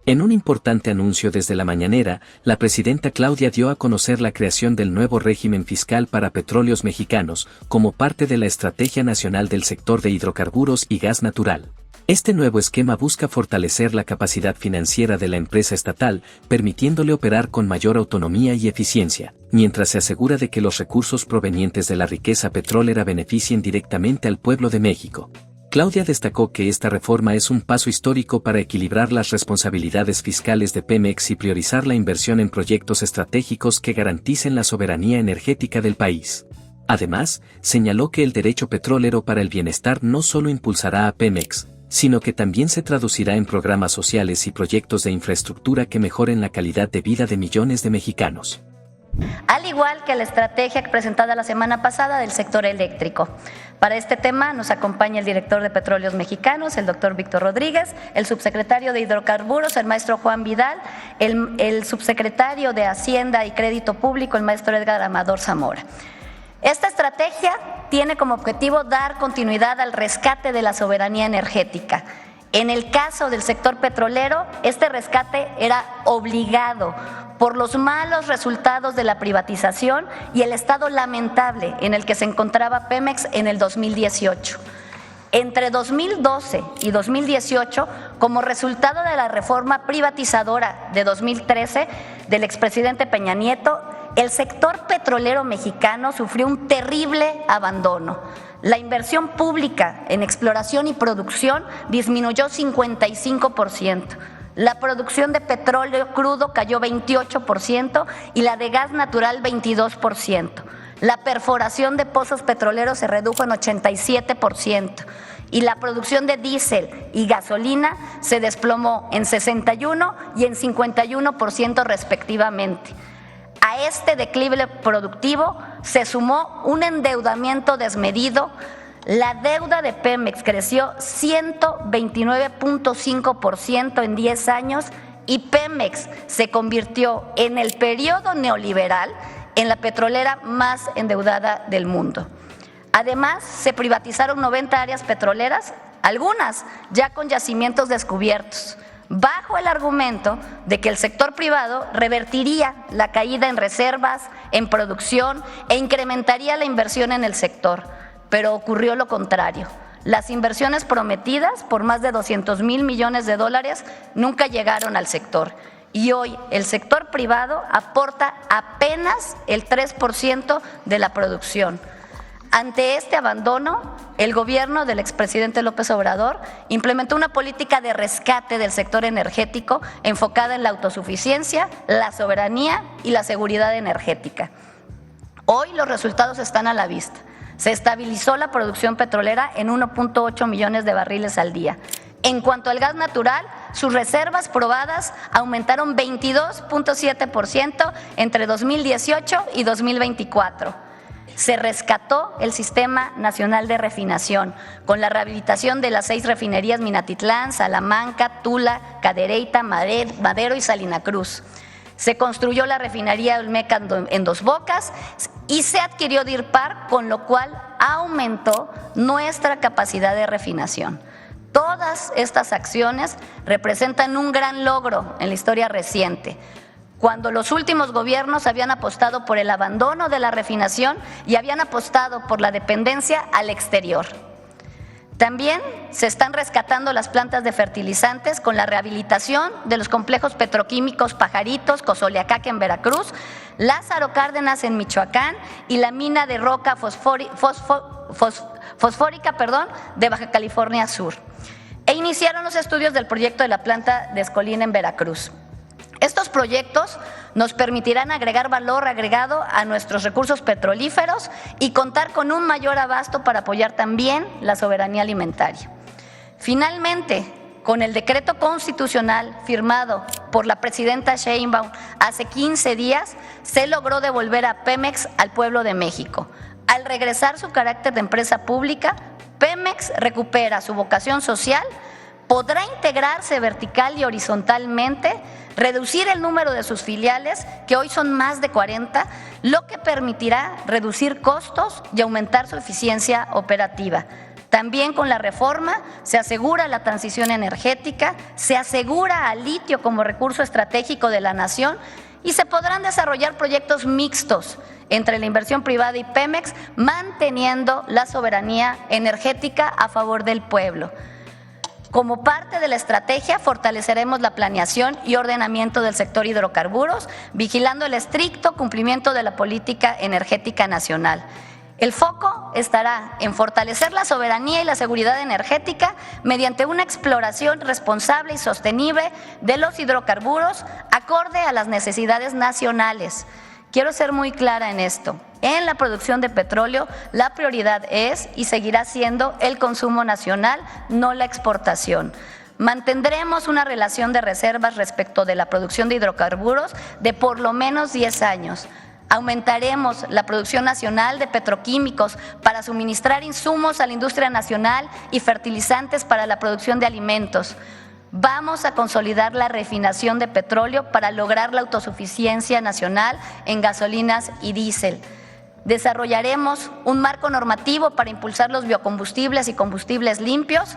En un importante anuncio desde la mañanera, la presidenta Claudia dio a conocer la creación del nuevo régimen fiscal para petróleos mexicanos, como parte de la Estrategia Nacional del Sector de Hidrocarburos y Gas Natural. Este nuevo esquema busca fortalecer la capacidad financiera de la empresa estatal, permitiéndole operar con mayor autonomía y eficiencia, mientras se asegura de que los recursos provenientes de la riqueza petrolera beneficien directamente al pueblo de México. Claudia destacó que esta reforma es un paso histórico para equilibrar las responsabilidades fiscales de Pemex y priorizar la inversión en proyectos estratégicos que garanticen la soberanía energética del país. Además, señaló que el derecho petrolero para el bienestar no solo impulsará a Pemex, sino que también se traducirá en programas sociales y proyectos de infraestructura que mejoren la calidad de vida de millones de mexicanos. Al igual que la estrategia presentada la semana pasada del sector eléctrico. Para este tema nos acompaña el director de Petróleos Mexicanos, el doctor Víctor Rodríguez, el subsecretario de Hidrocarburos, el maestro Juan Vidal, el subsecretario de Hacienda y Crédito Público, el maestro Edgar Amador Zamora. Esta estrategia tiene como objetivo dar continuidad al rescate de la soberanía energética. En el caso del sector petrolero, este rescate era obligado por los malos resultados de la privatización y el estado lamentable en el que se encontraba Pemex en el 2018. Entre 2012 y 2018, como resultado de la reforma privatizadora de 2013 del expresidente Peña Nieto, el sector petrolero mexicano sufrió un terrible abandono. La inversión pública en exploración y producción disminuyó 55%. La producción de petróleo crudo cayó 28% y la de gas natural 22%. La perforación de pozos petroleros se redujo en 87% y la producción de diésel y gasolina se desplomó en 61% y en 51% respectivamente. A este declive productivo se sumó un endeudamiento desmedido. La deuda de Pemex creció 129.5% en 10 años y Pemex se convirtió en el periodo neoliberal en la petrolera más endeudada del mundo. Además, se privatizaron 90 áreas petroleras, algunas ya con yacimientos descubiertos, bajo el argumento de que el sector privado revertiría la caída en reservas, en producción e incrementaría la inversión en el sector. Pero ocurrió lo contrario. Las inversiones prometidas por más de 200,000 millones de dólares nunca llegaron al sector. Y hoy el sector privado aporta apenas el 3% de la producción. Ante este abandono, el gobierno del expresidente López Obrador implementó una política de rescate del sector energético enfocada en la autosuficiencia, la soberanía y la seguridad energética. Hoy los resultados están a la vista. Se estabilizó la producción petrolera en 1.8 millones de barriles al día. En cuanto al gas natural, sus reservas probadas aumentaron 22.7% entre 2018 y 2024. Se rescató el Sistema Nacional de Refinación con la rehabilitación de las 6 refinerías Minatitlán, Salamanca, Tula, Cadereyta, Madero y Salina Cruz. Se construyó la refinería Olmeca en Dos Bocas y se adquirió Deer Park, con lo cual aumentó nuestra capacidad de refinación. Todas estas acciones representan un gran logro en la historia reciente, cuando los últimos gobiernos habían apostado por el abandono de la refinación y habían apostado por la dependencia al exterior. También se están rescatando las plantas de fertilizantes con la rehabilitación de los complejos petroquímicos Pajaritos, Cozoleacaque en Veracruz, Lázaro Cárdenas en Michoacán y la mina de roca fosfórica de Baja California Sur. E iniciaron los estudios del proyecto de la planta de Escolina en Veracruz. Estos proyectos nos permitirán agregar valor agregado a nuestros recursos petrolíferos y contar con un mayor abasto para apoyar también la soberanía alimentaria. Finalmente, con el decreto constitucional firmado por la presidenta Sheinbaum hace 15 días, se logró devolver a Pemex al pueblo de México. Al regresar su carácter de empresa pública, Pemex recupera su vocación social, podrá integrarse vertical y horizontalmente, reducir el número de sus filiales, que hoy son más de 40, lo que permitirá reducir costos y aumentar su eficiencia operativa. También con la reforma se asegura la transición energética, se asegura al litio como recurso estratégico de la nación y se podrán desarrollar proyectos mixtos entre la inversión privada y Pemex, manteniendo la soberanía energética a favor del pueblo. Como parte de la estrategia, fortaleceremos la planeación y ordenamiento del sector hidrocarburos, vigilando el estricto cumplimiento de la política energética nacional. El foco estará en fortalecer la soberanía y la seguridad energética mediante una exploración responsable y sostenible de los hidrocarburos acorde a las necesidades nacionales. Quiero ser muy clara en esto. En la producción de petróleo, la prioridad es y seguirá siendo el consumo nacional, no la exportación. Mantendremos una relación de reservas respecto de la producción de hidrocarburos de por lo menos 10 años. Aumentaremos la producción nacional de petroquímicos para suministrar insumos a la industria nacional y fertilizantes para la producción de alimentos. Vamos a consolidar la refinación de petróleo para lograr la autosuficiencia nacional en gasolinas y diésel. Desarrollaremos un marco normativo para impulsar los biocombustibles y combustibles limpios.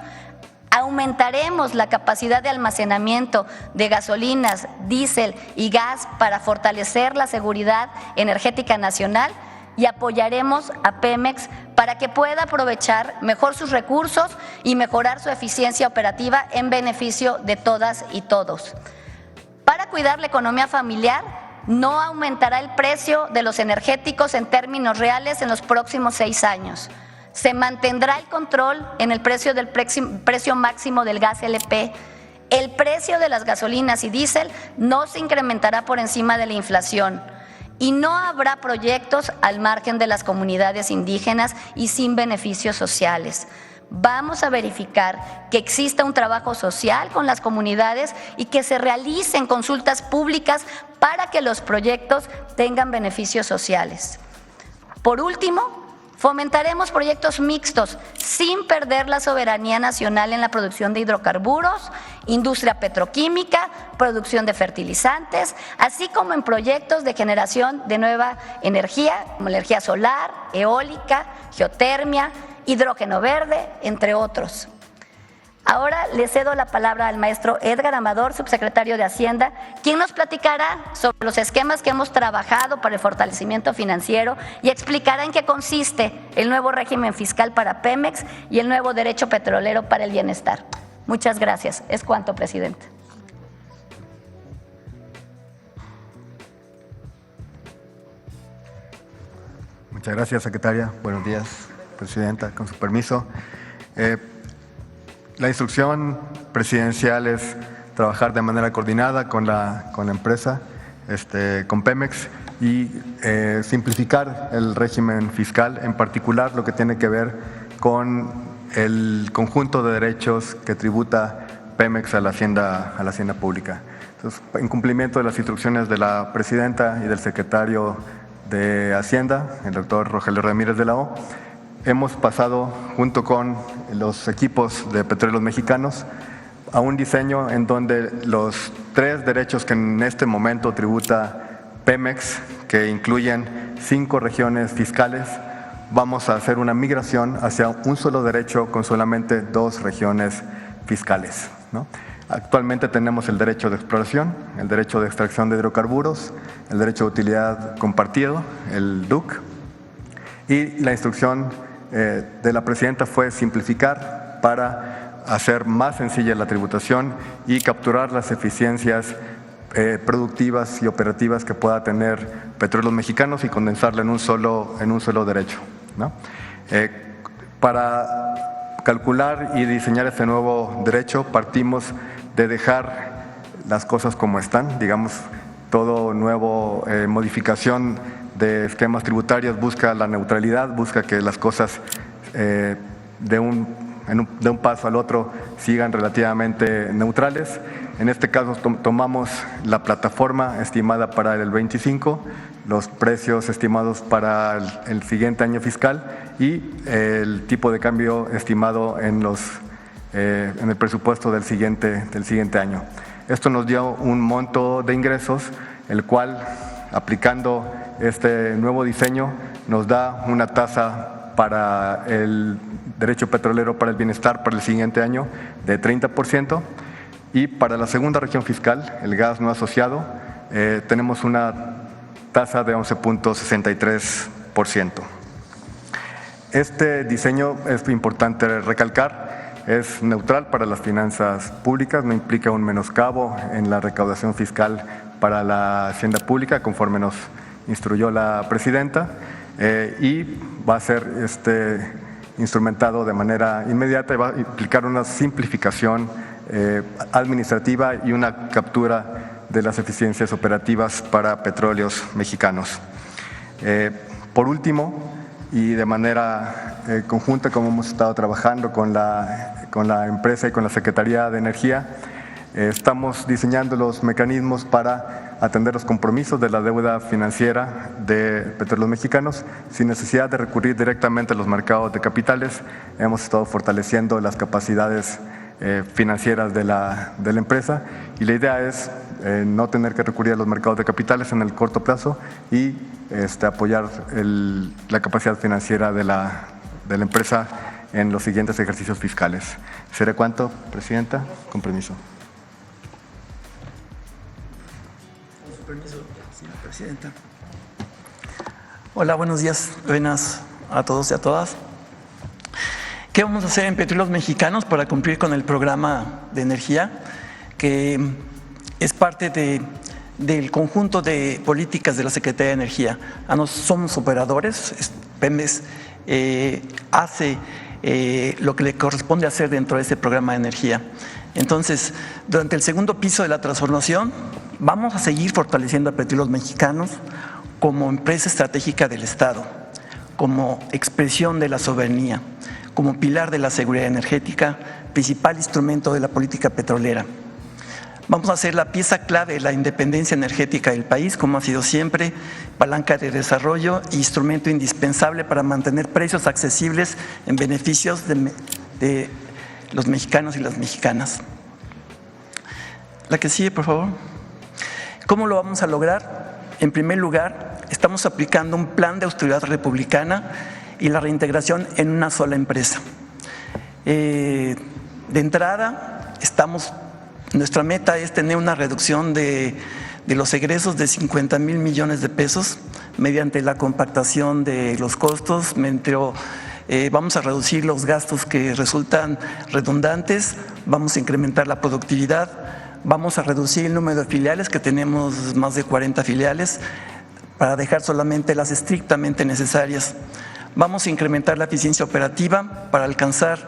Aumentaremos la capacidad de almacenamiento de gasolinas, diésel y gas para fortalecer la seguridad energética nacional y apoyaremos a Pemex para que pueda aprovechar mejor sus recursos y mejorar su eficiencia operativa en beneficio de todas y todos. Para cuidar la economía familiar, no aumentará el precio de los energéticos en términos reales en los próximos 6 años. Se mantendrá el control en el precio máximo del gas LP. El precio de las gasolinas y diésel no se incrementará por encima de la inflación. Y no habrá proyectos al margen de las comunidades indígenas y sin beneficios sociales. Vamos a verificar que exista un trabajo social con las comunidades y que se realicen consultas públicas para que los proyectos tengan beneficios sociales. Por último, fomentaremos proyectos mixtos sin perder la soberanía nacional en la producción de hidrocarburos, industria petroquímica, producción de fertilizantes, así como en proyectos de generación de nueva energía, como energía solar, eólica, geotermia, hidrógeno verde, entre otros. Ahora le cedo la palabra al maestro Edgar Amador, subsecretario de Hacienda, quien nos platicará sobre los esquemas que hemos trabajado para el fortalecimiento financiero y explicará en qué consiste el nuevo régimen fiscal para Pemex y el nuevo derecho petrolero para el bienestar. Muchas gracias. Es cuanto, presidente. Muchas gracias, secretaria. Buenos días, presidenta. Con su permiso. La instrucción presidencial es trabajar de manera coordinada con la empresa, con Pemex, y simplificar el régimen fiscal, en particular lo que tiene que ver con el conjunto de derechos que tributa Pemex a la hacienda pública. Entonces, en cumplimiento de las instrucciones de la presidenta y del secretario de Hacienda, el doctor Rogelio Ramírez de la O, hemos pasado, junto con los equipos de Petróleos Mexicanos, a un diseño en donde los 3 derechos que en este momento tributa Pemex, que incluyen 5 regiones fiscales, vamos a hacer una migración hacia un solo derecho con solamente 2 regiones fiscales, ¿no? Actualmente tenemos el derecho de exploración, el derecho de extracción de hidrocarburos, el derecho de utilidad compartido, el DUC, y la instrucción de la presidenta fue simplificar para hacer más sencilla la tributación y capturar las eficiencias productivas y operativas que pueda tener Petróleos Mexicanos y condensarla en un solo derecho, ¿no? Para calcular y diseñar este nuevo derecho partimos de dejar las cosas como están, digamos, todo nuevo modificación de esquemas tributarios busca la neutralidad, busca que las cosas de un paso al otro sigan relativamente neutrales. En este caso tomamos la plataforma estimada para el 25, los precios estimados para el siguiente año fiscal y el tipo de cambio estimado en el presupuesto del siguiente año. Esto nos dio un monto de ingresos, el cual, aplicando este nuevo diseño, nos da una tasa para el derecho petrolero para el bienestar para el siguiente año de 30%. Y para la segunda región fiscal, el gas no asociado, tenemos una tasa de 11.63%. Este diseño, es importante recalcar, es neutral para las finanzas públicas, no implica un menoscabo en la recaudación fiscal para la hacienda pública, conforme nos instruyó la presidenta, y va a ser instrumentado de manera inmediata y va a implicar una simplificación administrativa y una captura de las eficiencias operativas para Petróleos Mexicanos. Por último, y de manera conjunta, como hemos estado trabajando con la empresa y con la Secretaría de Energía, estamos diseñando los mecanismos para atender los compromisos de la deuda financiera de Petróleos Mexicanos sin necesidad de recurrir directamente a los mercados de capitales. Hemos estado fortaleciendo las capacidades financieras de la empresa y la idea es no tener que recurrir a los mercados de capitales en el corto plazo y apoyar la capacidad financiera de la empresa en los siguientes ejercicios fiscales. ¿Será cuánto, Presidenta? Con permiso. Con su permiso, señora Presidenta. Hola, buenos días, buenas a todos y a todas. ¿Qué vamos a hacer en Petróleos Mexicanos para cumplir con el programa de energía, que es parte del conjunto de políticas de la Secretaría de Energía? Somos operadores, Pemex hace lo que le corresponde hacer dentro de ese programa de energía. Entonces, durante el segundo piso de la transformación, vamos a seguir fortaleciendo a Petróleos Mexicanos como empresa estratégica del Estado, como expresión de la soberanía, como pilar de la seguridad energética, principal instrumento de la política petrolera. Vamos a ser la pieza clave de la independencia energética del país, como ha sido siempre, palanca de desarrollo e instrumento indispensable para mantener precios accesibles en beneficios de los mexicanos y las mexicanas. La que sigue, por favor. ¿Cómo lo vamos a lograr? En primer lugar, estamos aplicando un plan de austeridad republicana y la reintegración en una sola empresa. De entrada, nuestra meta es tener una reducción de los egresos de 50,000 millones de pesos mediante la compactación de los costos, vamos a reducir los gastos que resultan redundantes, vamos a incrementar la productividad, vamos a reducir el número de filiales, que tenemos más de 40 filiales, para dejar solamente las estrictamente necesarias. Vamos a incrementar la eficiencia operativa para alcanzar,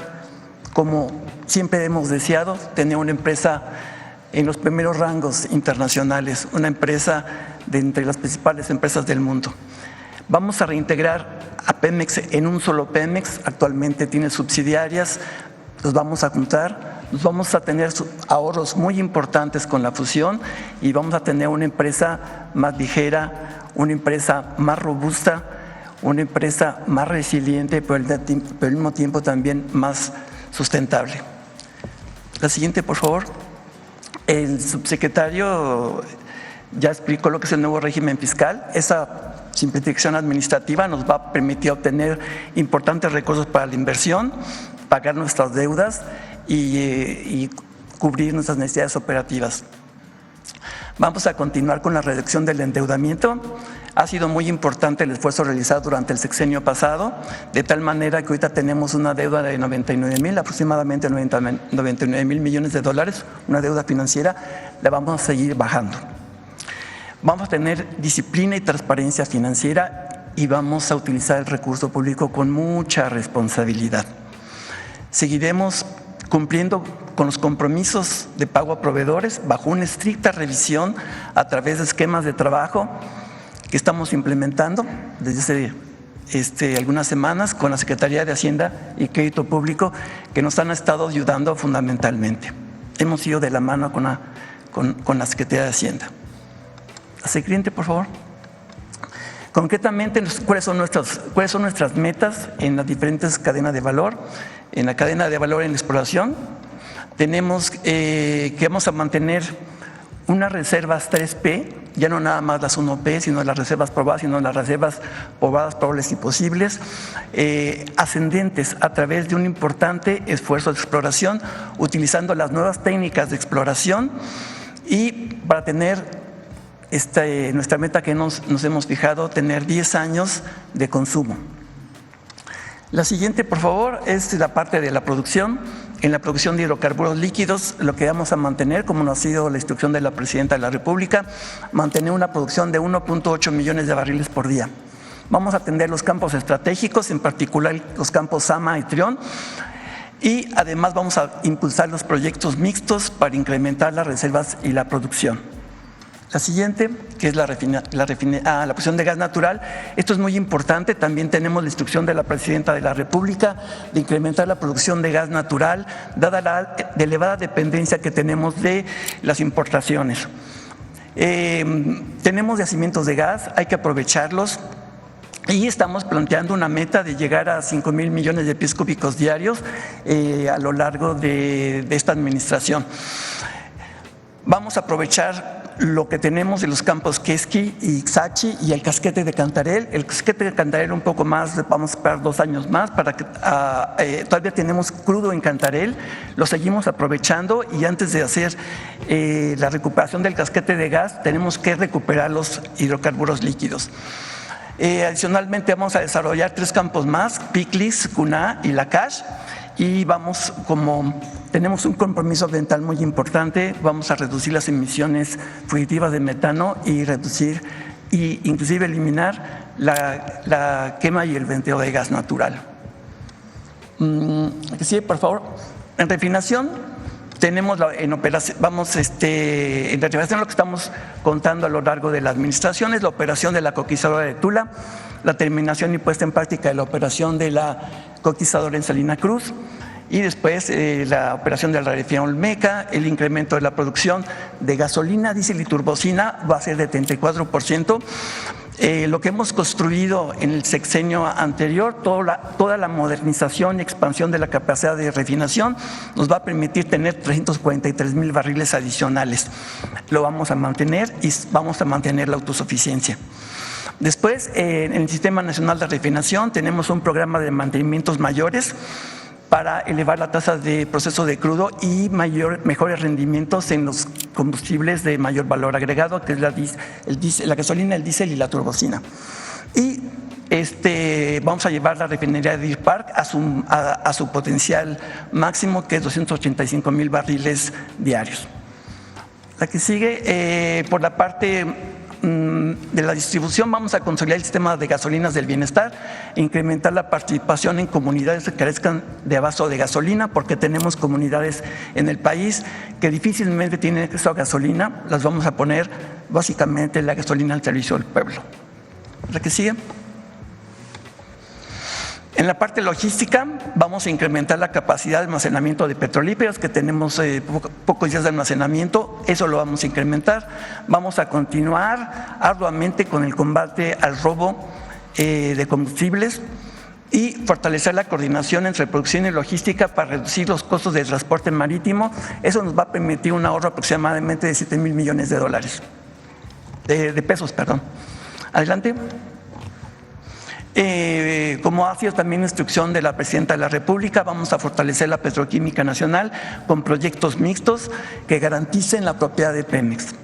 como siempre hemos deseado, tener una empresa en los primeros rangos internacionales, una empresa de entre las principales empresas del mundo. Vamos a reintegrar a Pemex en un solo Pemex, actualmente tiene subsidiarias, los vamos a juntar, vamos a tener ahorros muy importantes con la fusión y vamos a tener una empresa más ligera, una empresa más robusta, una empresa más resiliente, pero al mismo tiempo también más sustentable. La siguiente, por favor. El subsecretario ya explicó lo que es el nuevo régimen fiscal. Esa simplificación administrativa nos va a permitir obtener importantes recursos para la inversión, pagar nuestras deudas y cubrir nuestras necesidades operativas. Vamos a continuar con la reducción del endeudamiento. Ha sido muy importante el esfuerzo realizado durante el sexenio pasado, de tal manera que ahorita tenemos una deuda de 99,000, aproximadamente 99,000 millones de dólares, una deuda financiera, la vamos a seguir bajando. Vamos a tener disciplina y transparencia financiera y vamos a utilizar el recurso público con mucha responsabilidad. Seguiremos cumpliendo con los compromisos de pago a proveedores bajo una estricta revisión a través de esquemas de trabajo que estamos implementando desde hace algunas semanas con la Secretaría de Hacienda y Crédito Público, que nos han estado ayudando fundamentalmente. Hemos ido de la mano con la Secretaría de Hacienda. La siguiente, por favor. Concretamente, ¿cuáles son nuestras metas en las diferentes cadenas de valor? En la cadena de valor en exploración, tenemos que vamos a mantener unas reservas 3P ya no nada más las 1P, sino las reservas probadas, sino las reservas probadas, probables y posibles, ascendentes a través de un importante esfuerzo de exploración, utilizando las nuevas técnicas de exploración y para tener nuestra meta que nos hemos fijado, tener 10 años de consumo. La siguiente, por favor, es la parte de la producción. En la producción de hidrocarburos líquidos, lo que vamos a mantener, como nos ha sido la instrucción de la Presidenta de la República, mantener una producción de 1.8 millones de barriles por día. Vamos a atender los campos estratégicos, en particular los campos Sama y Trión, y además vamos a impulsar los proyectos mixtos para incrementar las reservas y la producción. La siguiente, que es la producción de gas natural. Esto es muy importante. También tenemos la instrucción de la Presidenta de la República de incrementar la producción de gas natural, dada la elevada dependencia que tenemos de las importaciones. Tenemos yacimientos de gas, hay que aprovecharlos. Y estamos planteando una meta de llegar a 5,000 millones de pies cúbicos diarios a lo largo de esta administración. Vamos a aprovechar lo que tenemos de los campos Quesqui y Ixachi y el casquete de Cantarell. El casquete de Cantarell un poco más, vamos a esperar 2 años más para que todavía tenemos crudo en Cantarell, lo seguimos aprovechando y antes de hacer la recuperación del casquete de gas tenemos que recuperar los hidrocarburos líquidos. Adicionalmente vamos a desarrollar 3 campos más, Piclis, Cuná y Lacash, y tenemos un compromiso ambiental muy importante, vamos a reducir las emisiones fugitivas de metano y reducir e inclusive eliminar la quema y el venteo de gas natural. Sí, por favor. En refinación tenemos en refinación lo que estamos contando a lo largo de la administración es la operación de la coquizadora de Tula, la terminación y puesta en práctica de la operación de la coquizadora en Salina Cruz, y después la operación de la refinería Olmeca, el incremento de la producción de gasolina, diésel y turbocina va a ser de 34%. Lo que hemos construido en el sexenio anterior, toda la modernización y expansión de la capacidad de refinación nos va a permitir tener 343,000 barriles adicionales. Lo vamos a mantener y vamos a mantener la autosuficiencia. Después, en el Sistema Nacional de Refinación tenemos un programa de mantenimientos mayores para elevar la tasa de proceso de crudo y mejores rendimientos en los combustibles de mayor valor agregado, que es la gasolina, el diésel y la turbocina. Y vamos a llevar la refinería de Deer Park a su potencial máximo, que es 285,000 barriles diarios. La que sigue, por la parte de la distribución, vamos a consolidar el sistema de gasolinas del bienestar, incrementar la participación en comunidades que carezcan de abasto de gasolina, porque tenemos comunidades en el país que difícilmente tienen acceso a gasolina. Las vamos a poner básicamente la gasolina al servicio del pueblo. La que sigue. En la parte logística vamos a incrementar la capacidad de almacenamiento de petrolíferos, que tenemos pocos días de almacenamiento, eso lo vamos a incrementar. Vamos a continuar arduamente con el combate al robo de combustibles y fortalecer la coordinación entre producción y logística para reducir los costos de transporte marítimo. Eso nos va a permitir un ahorro aproximadamente de 7,000 millones de dólares, de pesos, perdón. Adelante. Como ha sido también instrucción de la Presidenta de la República, vamos a fortalecer la petroquímica nacional con proyectos mixtos que garanticen la propiedad de Pemex.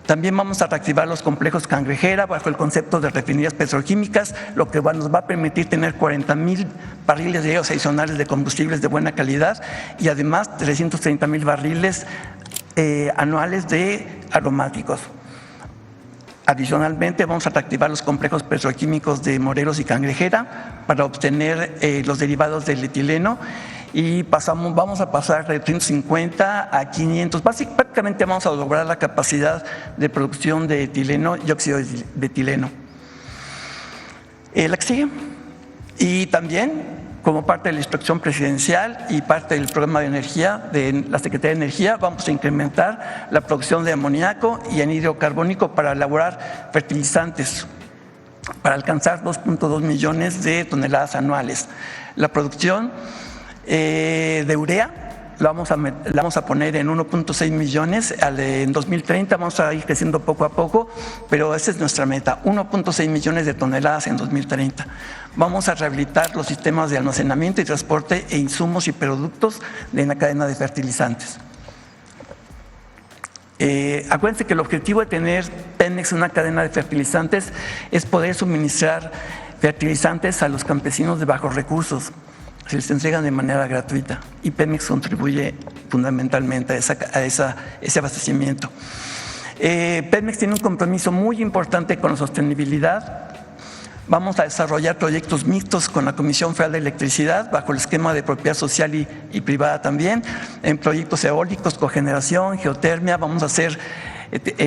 También vamos a reactivar los complejos Cangrejera bajo el concepto de refinerías petroquímicas, lo que nos va a permitir tener 40,000 barriles diarios adicionales de combustibles de buena calidad y además 330,000 barriles anuales de aromáticos. Adicionalmente, vamos a reactivar los complejos petroquímicos de Morelos y Cangrejera para obtener los derivados del etileno y vamos a pasar de 350 a 500. Prácticamente vamos a lograr la capacidad de producción de etileno y óxido de etileno. La que sigue. Y también, como parte de la instrucción presidencial y parte del programa de energía de la Secretaría de Energía, vamos a incrementar la producción de amoníaco y anhídrido carbónico para elaborar fertilizantes, para alcanzar 2.2 millones de toneladas anuales. La producción de urea la vamos a poner en 1.6 millones, en 2030 vamos a ir creciendo poco a poco, pero esa es nuestra meta, 1.6 millones de toneladas en 2030. Vamos a rehabilitar los sistemas de almacenamiento y transporte e insumos y productos de la cadena de fertilizantes. Acuérdense que el objetivo de tener Pemex una cadena de fertilizantes es poder suministrar fertilizantes a los campesinos de bajos recursos. Se les entregan de manera gratuita y Pemex contribuye fundamentalmente a ese abastecimiento. Pemex tiene un compromiso muy importante con la sostenibilidad. Vamos a desarrollar proyectos mixtos con la Comisión Federal de Electricidad bajo el esquema de propiedad social y privada también, en proyectos eólicos, cogeneración, geotermia. Vamos a hacer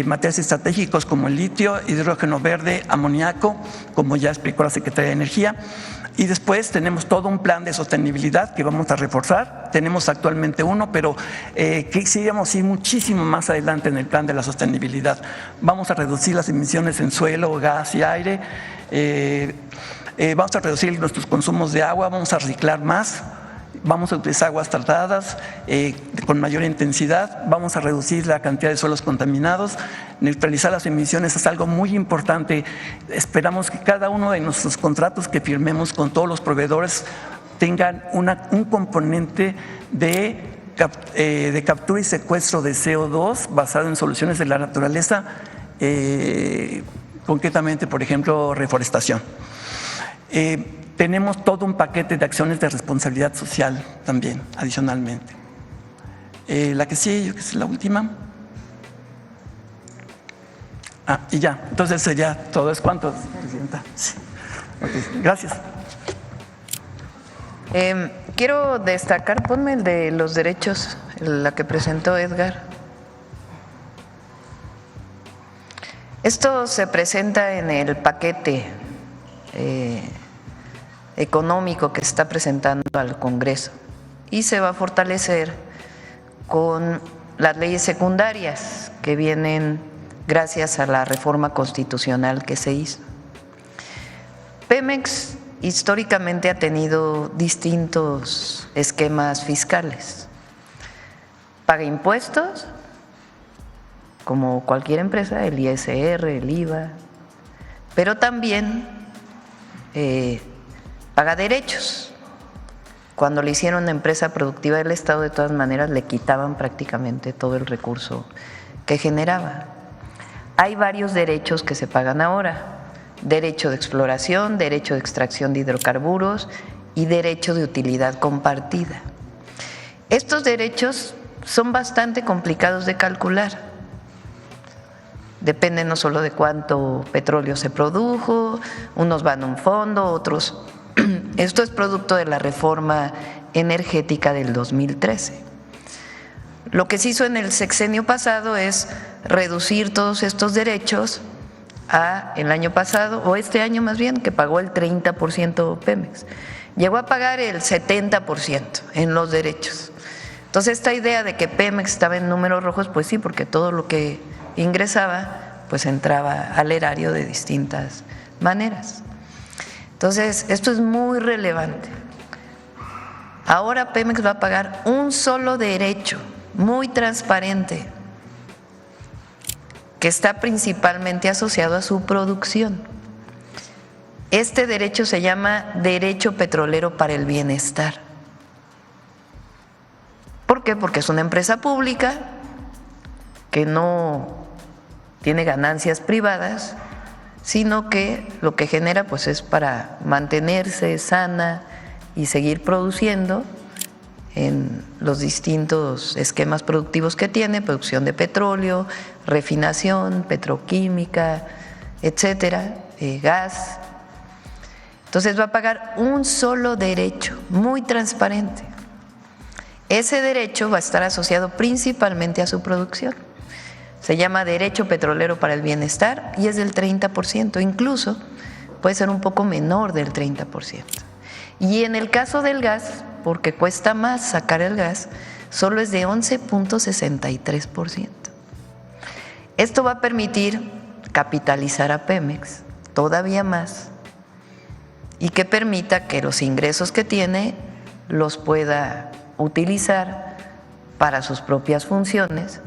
materiales estratégicos como el litio, hidrógeno verde, amoníaco, como ya explicó la Secretaría de Energía. Y después tenemos todo un plan de sostenibilidad que vamos a reforzar. Tenemos actualmente uno, pero quisiéramos ir muchísimo más adelante en el plan de la sostenibilidad. Vamos a reducir las emisiones en suelo, gas y aire. Vamos a reducir nuestros consumos de agua, vamos a reciclar más. Vamos a utilizar aguas tratadas con mayor intensidad, vamos a reducir la cantidad de suelos contaminados, neutralizar las emisiones es algo muy importante. Esperamos que cada uno de nuestros contratos que firmemos con todos los proveedores tengan un componente de captura y secuestro de CO2 basado en soluciones de la naturaleza, concretamente, por ejemplo, reforestación. Tenemos todo un paquete de acciones de responsabilidad social también, adicionalmente. La que sigue, que es la última. Y ya, entonces sería todo. ¿Es cuánto, Presidenta? Sí. Okay, gracias. Quiero destacar, ponme el de los derechos, la que presentó Edgar. Esto se presenta en el paquete económico que se está presentando al Congreso y se va a fortalecer con las leyes secundarias que vienen gracias a la reforma constitucional que se hizo. Pemex históricamente ha tenido distintos esquemas fiscales. Paga impuestos, como cualquier empresa, el ISR, el IVA, pero también paga derechos. Cuando le hicieron una empresa productiva del Estado, de todas maneras le quitaban prácticamente todo el recurso que generaba. Hay varios derechos que se pagan ahora: derecho de exploración, derecho de extracción de hidrocarburos y derecho de utilidad compartida. Estos derechos son bastante complicados de calcular. Depende no solo de cuánto petróleo se produjo, unos van a un fondo, otros… Esto es producto de la reforma energética del 2013. Lo que se hizo en el sexenio pasado es reducir todos estos derechos a el año pasado, o este año más bien, que pagó el 30% Pemex. Llegó a pagar el 70% en los derechos. Entonces, esta idea de que Pemex estaba en números rojos, pues sí, porque todo lo que ingresaba pues entraba al erario de distintas maneras. Entonces, esto es muy relevante. Ahora Pemex va a pagar un solo derecho, muy transparente, que está principalmente asociado a su producción. Este derecho se llama Derecho Petrolero para el Bienestar. ¿Por qué? Porque es una empresa pública que no tiene ganancias privadas, sino que lo que genera pues es para mantenerse sana y seguir produciendo en los distintos esquemas productivos que tiene: producción de petróleo, refinación, petroquímica, etcétera, gas. Entonces va a pagar un solo derecho, muy transparente. Ese derecho va a estar asociado principalmente a su producción. Se llama Derecho Petrolero para el Bienestar y es del 30%, incluso puede ser un poco menor del 30%. Y en el caso del gas, porque cuesta más sacar el gas, solo es de 11.63%. Esto va a permitir capitalizar a Pemex todavía más y que permita que los ingresos que tiene los pueda utilizar para sus propias funciones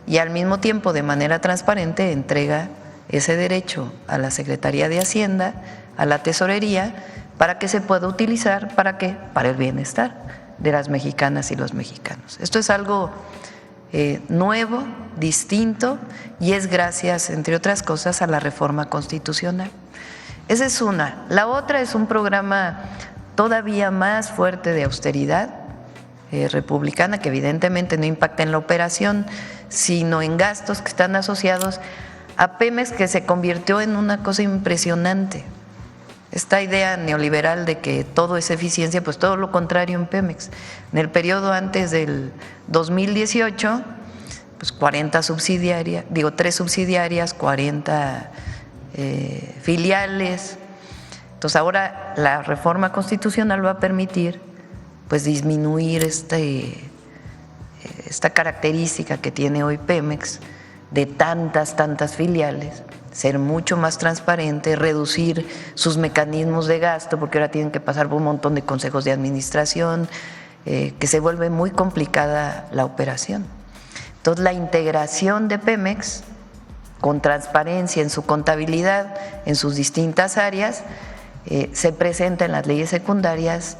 y al mismo tiempo de manera transparente entrega ese derecho a la Secretaría de Hacienda, a la Tesorería, para que se pueda utilizar, ¿para qué? Para el bienestar de las mexicanas y los mexicanos. Esto es algo nuevo, distinto, y es gracias, entre otras cosas, a la reforma constitucional. Esa es una. La otra es un programa todavía más fuerte de austeridad republicana, que evidentemente no impacta en la operación, sino en gastos que están asociados a Pemex, que se convirtió en una cosa impresionante. Esta idea neoliberal de que todo es eficiencia, pues todo lo contrario en Pemex. En el periodo antes del 2018, pues 40 subsidiarias, 3 subsidiarias, 40 filiales. Entonces ahora la reforma constitucional va a permitir pues disminuir esta característica que tiene hoy Pemex de tantas filiales, ser mucho más transparente, reducir sus mecanismos de gasto, porque ahora tienen que pasar por un montón de consejos de administración, que se vuelve muy complicada la operación. Entonces, la integración de Pemex con transparencia en su contabilidad, en sus distintas áreas, se presenta en las leyes secundarias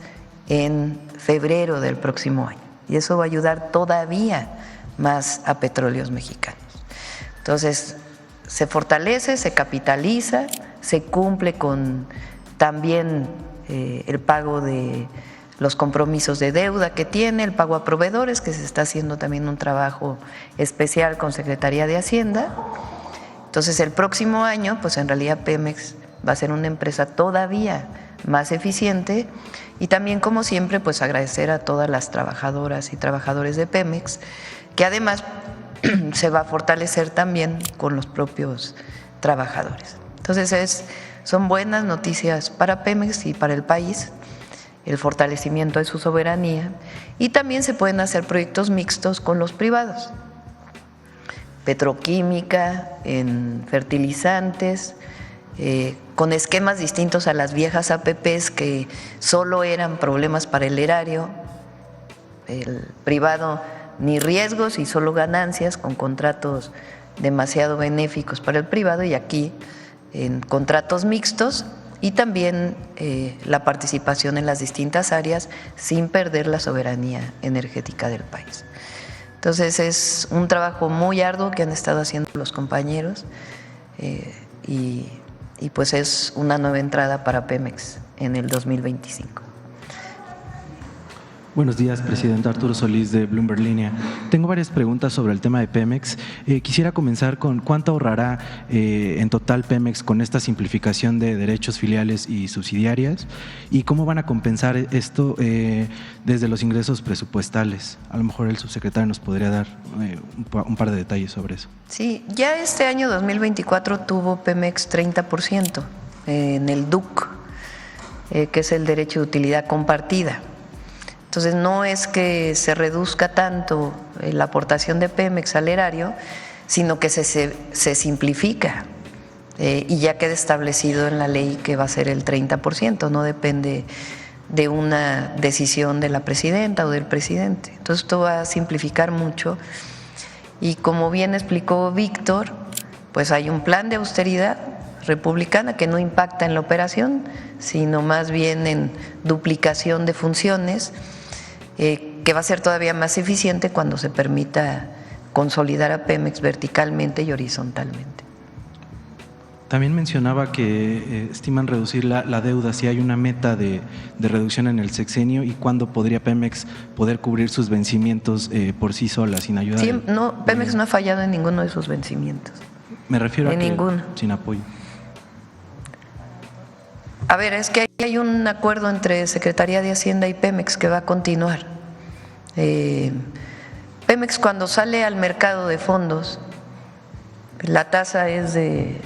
en febrero del próximo año. Y eso va a ayudar todavía más a Petróleos Mexicanos. Entonces, se fortalece, se capitaliza, se cumple con también el pago de los compromisos de deuda que tiene, el pago a proveedores, que se está haciendo también un trabajo especial con Secretaría de Hacienda. Entonces, el próximo año, pues en realidad Pemex va a ser una empresa todavía más eficiente, y también, como siempre, pues agradecer a todas las trabajadoras y trabajadores de Pemex, que además se va a fortalecer también con los propios trabajadores. Entonces son buenas noticias para Pemex y para el país, el fortalecimiento de su soberanía, y también se pueden hacer proyectos mixtos con los privados, petroquímica, en fertilizantes, con esquemas distintos a las viejas APPs que solo eran problemas para el erario, el privado ni riesgos y solo ganancias, con contratos demasiado benéficos para el privado, y aquí en contratos mixtos, y también la participación en las distintas áreas sin perder la soberanía energética del país. Entonces es un trabajo muy arduo que han estado haciendo los compañeros, y pues es una nueva entrada para Pemex en el 2025. Buenos días, presidente. Arturo Solís, de Bloomberg Línea. Tengo varias preguntas sobre el tema de Pemex. Quisiera comenzar con cuánto ahorrará en total Pemex con esta simplificación de derechos filiales y subsidiarias, y cómo van a compensar esto desde los ingresos presupuestales. A lo mejor el subsecretario nos podría dar un par de detalles sobre eso. Sí, ya este año 2024 tuvo Pemex 30% en el DUC, que es el derecho de utilidad compartida. Entonces, no es que se reduzca tanto la aportación de Pemex al erario, sino que se simplifica, y ya queda establecido en la ley que va a ser el 30%, no depende de una decisión de la presidenta o del presidente. Entonces, esto va a simplificar mucho, y como bien explicó Víctor, pues hay un plan de austeridad republicana que no impacta en la operación, sino más bien en duplicación de funciones, que va a ser todavía más eficiente cuando se permita consolidar a Pemex verticalmente y horizontalmente. También mencionaba que estiman reducir la deuda, si hay una meta de reducción en el sexenio, y cuándo podría Pemex poder cubrir sus vencimientos por sí sola, sin ayuda. Sí, no, Pemex no ha fallado en ninguno de sus vencimientos. Me refiero a que ninguno. Sin apoyo. A ver, es que hay un acuerdo entre Secretaría de Hacienda y Pemex que va a continuar. Pemex, cuando sale al mercado de fondos, la tasa es de…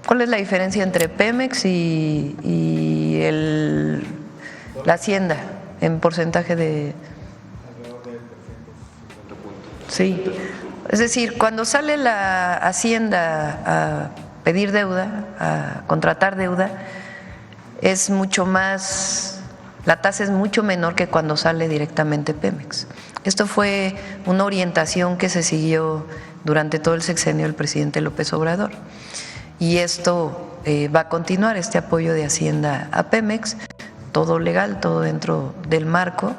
¿Cuál es la diferencia entre Pemex y la Hacienda en porcentaje de… Sí, es decir, cuando sale la Hacienda a pedir deuda, a contratar deuda, es mucho más la tasa es mucho menor que cuando sale directamente Pemex. Esto fue una orientación que se siguió durante todo el sexenio del presidente López Obrador. Y esto va a continuar, este apoyo de Hacienda a Pemex, todo legal, todo dentro del marco,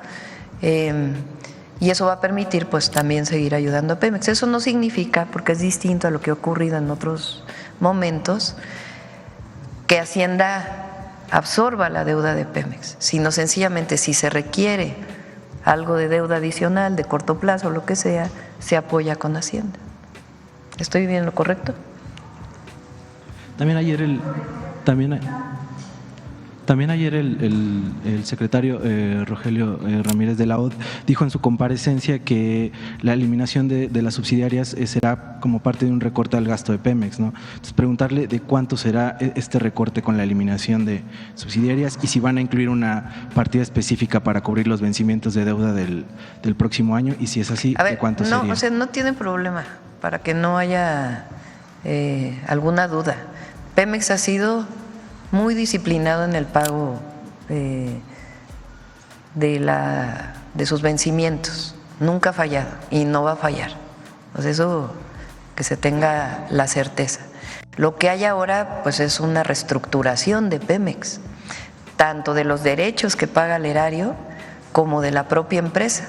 y eso va a permitir pues también seguir ayudando a Pemex. Eso no significa, porque es distinto a lo que ha ocurrido en otros momentos, que Hacienda absorba la deuda de Pemex, sino sencillamente si se requiere algo de deuda adicional de corto plazo o lo que sea, se apoya con Hacienda. ¿Estoy bien en lo correcto? También ayer el secretario Rogelio Ramírez de la OD dijo en su comparecencia que la eliminación de las subsidiarias será como parte de un recorte al gasto de Pemex, ¿no? Entonces, preguntarle de cuánto será este recorte con la eliminación de subsidiarias y si van a incluir una partida específica para cubrir los vencimientos de deuda del próximo año, y si es así, ¿de cuánto sería? O sea, no tiene problema, para que no haya alguna duda. Pemex ha sido muy disciplinado en el pago de sus vencimientos, nunca ha fallado y no va a fallar. Pues eso, que se tenga la certeza. Lo que hay ahora pues es una reestructuración de Pemex, tanto de los derechos que paga el erario como de la propia empresa,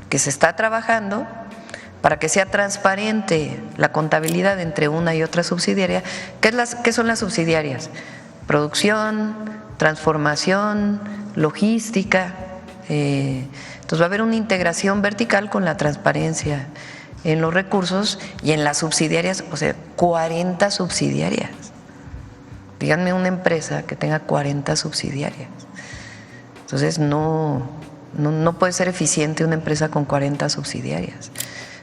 que se está trabajando para que sea transparente la contabilidad entre una y otra subsidiaria. ¿Qué son las subsidiarias? Producción, transformación, logística. Entonces va a haber una integración vertical con la transparencia en los recursos y en las subsidiarias, o sea, 40 subsidiarias. Díganme una empresa que tenga 40 subsidiarias. Entonces no puede ser eficiente una empresa con 40 subsidiarias.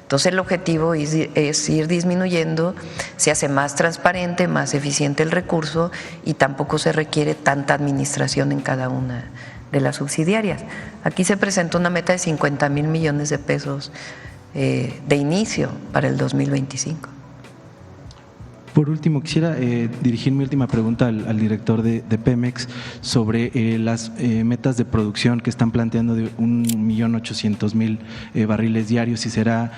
Entonces el objetivo es ir disminuyendo, se hace más transparente, más eficiente el recurso y tampoco se requiere tanta administración en cada una de las subsidiarias. Aquí se presentó una meta de 50,000 millones de pesos de inicio para el 2025. Por último, quisiera dirigir mi última pregunta al director de Pemex sobre las metas de producción que están planteando de 1.800.000 barriles diarios, si será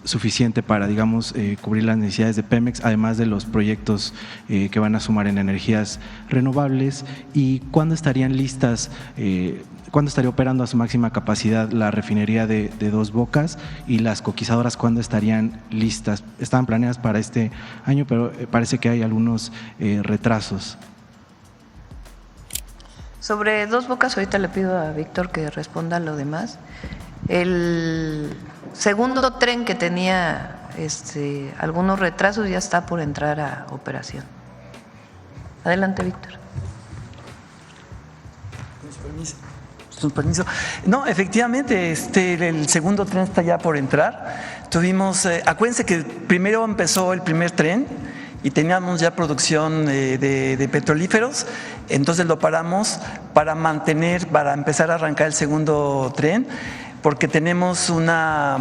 suficiente para, digamos, cubrir las necesidades de Pemex, además de los proyectos que van a sumar en energías renovables, y cuándo estarían listas, cuándo estaría operando a su máxima capacidad la refinería de Dos Bocas, y las coquizadoras cuándo estarían listas. Estaban planeadas para este año, pero parece que hay algunos retrasos. Sobre Dos Bocas, ahorita le pido a Víctor que responda lo demás. El segundo tren que tenía algunos retrasos ya está por entrar a operación. Adelante, Víctor. Con permiso. No, efectivamente, el segundo tren está ya por entrar. Tuvimos, acuérdense que primero empezó el primer tren y teníamos ya producción de petrolíferos, entonces lo paramos para empezar a arrancar el segundo tren, porque tenemos una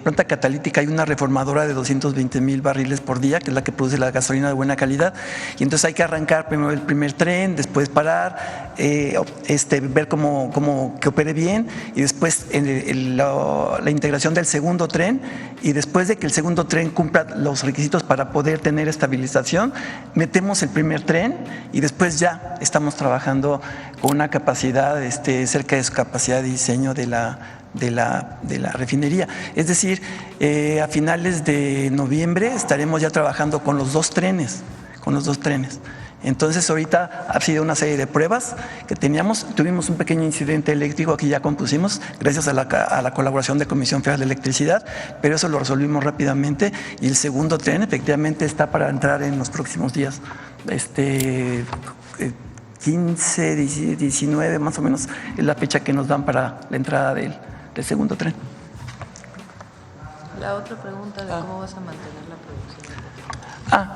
planta catalítica y una reformadora de 220,000 barriles por día, que es la que produce la gasolina de buena calidad, y entonces hay que arrancar primero el primer tren, después parar, ver cómo que opere bien, y después la integración del segundo tren, y después de que el segundo tren cumpla los requisitos para poder tener estabilización, metemos el primer tren y después ya estamos trabajando con una capacidad cerca de su capacidad de diseño de la refinería. Es decir, a finales de noviembre estaremos ya trabajando con los dos trenes. Entonces ahorita ha sido una serie de pruebas que tuvimos un pequeño incidente eléctrico, aquí ya compusimos, gracias a la colaboración de Comisión Federal de Electricidad, pero eso lo resolvimos rápidamente, y el segundo tren efectivamente está para entrar en los próximos días, 15, 19 más o menos es la fecha que nos dan para la entrada del segundo tren. La otra pregunta de cómo vas a mantener la producción.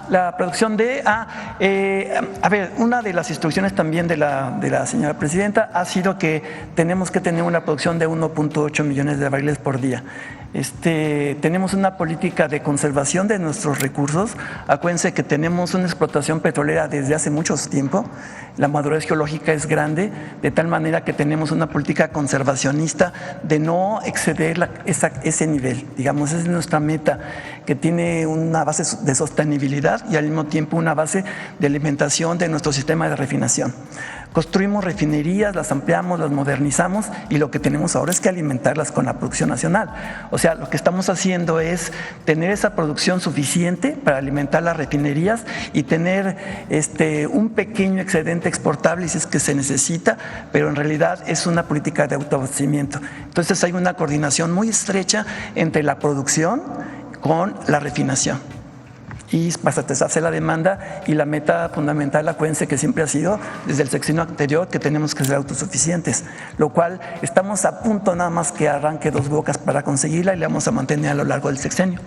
La producción de... a ver, una de las instrucciones también de la señora presidenta ha sido que tenemos que tener una producción de 1.8 millones de barriles por día. Tenemos una política de conservación de nuestros recursos. Acuérdense que tenemos una explotación petrolera desde hace mucho tiempo. La madurez geológica es grande, de tal manera que tenemos una política conservacionista de no exceder ese nivel. Digamos, esa es nuestra meta, que tiene una base de sostenibilidad y al mismo tiempo una base de alimentación de nuestro sistema de refinación. Construimos refinerías, las ampliamos, las modernizamos y lo que tenemos ahora es que alimentarlas con la producción nacional. O sea, lo que estamos haciendo es tener esa producción suficiente para alimentar las refinerías y tener un pequeño excedente exportable si es que se necesita, pero en realidad es una política de autoabastecimiento. Entonces hay una coordinación muy estrecha entre la producción con la refinación. Y para satisfacer la demanda y la meta fundamental, acuérdense que siempre ha sido desde el sexenio anterior que tenemos que ser autosuficientes, lo cual estamos a punto nada más que arranque Dos Bocas para conseguirla y la vamos a mantener a lo largo del sexenio.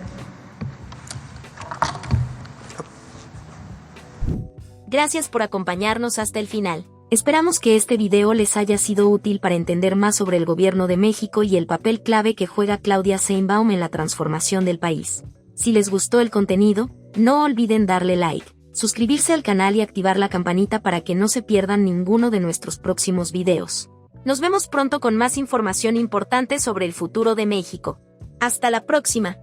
Gracias por acompañarnos hasta el final. Esperamos que este video les haya sido útil para entender más sobre el Gobierno de México y el papel clave que juega Claudia Sheinbaum en la transformación del país. Si les gustó el contenido, no olviden darle like, suscribirse al canal y activar la campanita para que no se pierdan ninguno de nuestros próximos videos. Nos vemos pronto con más información importante sobre el futuro de México. ¡Hasta la próxima!